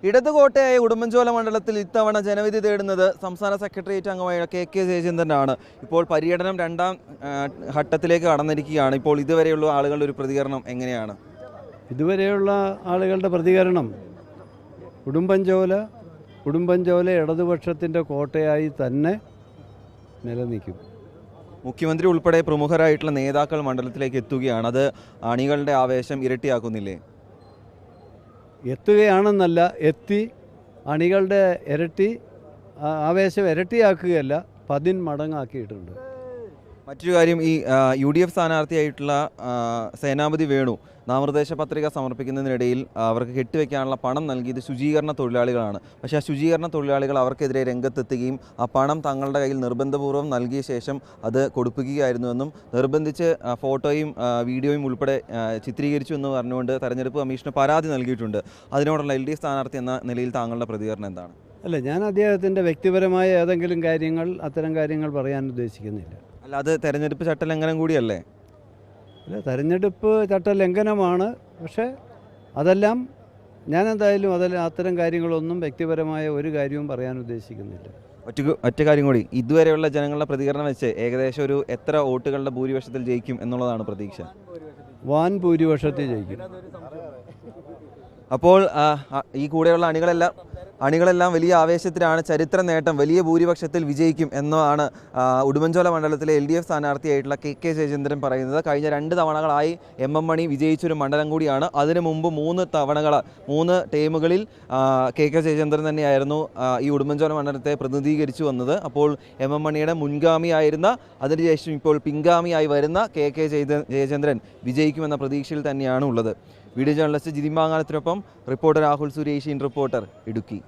ഇടതുകോട്ടയായ ഉടുമ്പൻചോല മണ്ഡലത്തിൽ ഇത്തവണ ജനവിധി തേടുന്നത് സംസ്ഥാന സെക്രട്ടേറിയറ്റ് അംഗമായ കെ ജയചന്ദ്രനാണ്. ഇപ്പോൾ പര്യടനം രണ്ടാം ഘട്ടത്തിലേക്ക് കടന്നിരിക്കുകയാണ്. ഇപ്പോൾ ഇതുവരെയുള്ള ആളുകളുടെ ഒരു പ്രതികരണം എങ്ങനെയാണ്? ഇതുവരെയുള്ള ആളുകളുടെ പ്രതികരണം ഉടുമ്പൻചോല ഇടതുപക്ഷത്തിൻ്റെ കോട്ടയായി തന്നെ നിലനിൽക്കും. മുഖ്യമന്ത്രി ഉൾപ്പെടെ പ്രമുഖരായിട്ടുള്ള നേതാക്കൾ മണ്ഡലത്തിലേക്ക് എത്തുകയാണ്. അത് അണികളുടെ ആവേശം ഇരട്ടിയാക്കുന്നില്ലേ? എത്തുകയാണെന്നല്ല, എത്തി അണികളുടെ ആവേശം ഇരട്ടിയാക്കുകയല്ല, 10 മടങ്ങാക്കിയിട്ടുണ്ട്. മറ്റൊരു കാര്യം, ഈ UDF സ്ഥാനാർത്ഥിയായിട്ടുള്ള സേനാപതി വേണു നാമനിർദ്ദേശ പത്രിക സമർപ്പിക്കുന്നതിനിടയിൽ അവർക്ക് കെട്ടിവെക്കാനുള്ള പണം നൽകിയത് ശുചീകരണ തൊഴിലാളികളാണ്. പക്ഷേ ആ ശുചീകരണ തൊഴിലാളികൾ അവർക്കെതിരെ രംഗത്തെത്തുകയും ആ പണം തങ്ങളുടെ കയ്യിൽ നിർബന്ധപൂർവ്വം നൽകിയ ശേഷം അത് കൊടുപ്പിക്കുകയായിരുന്നുവെന്നും നിർബന്ധിച്ച് ഫോട്ടോയും വീഡിയോയും ഉൾപ്പെടെ ചിത്രീകരിച്ചു എന്ന് പറഞ്ഞുകൊണ്ട് തെരഞ്ഞെടുപ്പ് കമ്മീഷന് പരാതി നൽകിയിട്ടുണ്ട്. അതിനോടുള്ള LDF സ്ഥാനാർത്ഥി എന്ന നിലയിൽ താങ്കളുടെ പ്രതികരണം എന്താണ്? അല്ല, ഞാൻ അദ്ദേഹത്തിൻ്റെ വ്യക്തിപരമായ ഏതെങ്കിലും അത്തരം കാര്യങ്ങൾ പറയാൻ ഉദ്ദേശിക്കുന്നില്ല. അല്ല, അത് തെരഞ്ഞെടുപ്പ് ചട്ടലംഘനം കൂടിയല്ലേ? അല്ല, തെരഞ്ഞെടുപ്പ് ചട്ടലംഘനമാണ്. പക്ഷേ അതെല്ലാം ഞാൻ എന്തായാലും അത്തരം കാര്യങ്ങളൊന്നും വ്യക്തിപരമായ ഒരു കാര്യവും പറയാൻ ഉദ്ദേശിക്കുന്നില്ല. ഒറ്റ കാര്യം കൂടി, ഇതുവരെയുള്ള ജനങ്ങളുടെ പ്രതികരണം വെച്ച് ഏകദേശം ഒരു എത്ര വോട്ടുകളുടെ ഭൂരിപക്ഷത്തിൽ ജയിക്കും എന്നുള്ളതാണ് പ്രതീക്ഷ? വൻ ഭൂരിപക്ഷത്തിൽ ജയിക്കും. അപ്പോൾ ഈ കൂടെയുള്ള അണികളെല്ലാം വലിയ ആവേശത്തിലാണ്. ചരിത്ര നേട്ടം, വലിയ ഭൂരിപക്ഷത്തിൽ വിജയിക്കും എന്നതാണ് ഉടുമ്പൻചോല മണ്ഡലത്തിലെ LDF സ്ഥാനാർത്ഥിയായിട്ടുള്ള കെ ജയചന്ദ്രൻ പറയുന്നത്. കഴിഞ്ഞ 2 തവണകളായി MM മണി വിജയിച്ചൊരു മണ്ഡലം കൂടിയാണ്. അതിനു മുമ്പ് 3 ടീമുകളിൽ കെ ജയചന്ദ്രൻ തന്നെയായിരുന്നു ഈ ഉടുമ്പൻചോല മണ്ഡലത്തെ പ്രതിനിധീകരിച്ചു വന്നത്. അപ്പോൾ MM മണിയുടെ മുൻഗാമിയായിരുന്ന, അതിനുശേഷം ഇപ്പോൾ പിൻഗാമിയായി വരുന്ന കെ ജയചന്ദ്രൻ വിജയിക്കുമെന്ന പ്രതീക്ഷയിൽ തന്നെയാണ് ഉള്ളത്. വീഡിയോ ജേർണലിസ്റ്റ് ജിതിൻ മാങ്ങാനത്തിനൊപ്പം റിപ്പോർട്ടർ രാഹുൽ സുരേഷ്, റിപ്പോർട്ടർ ഇടുക്കി.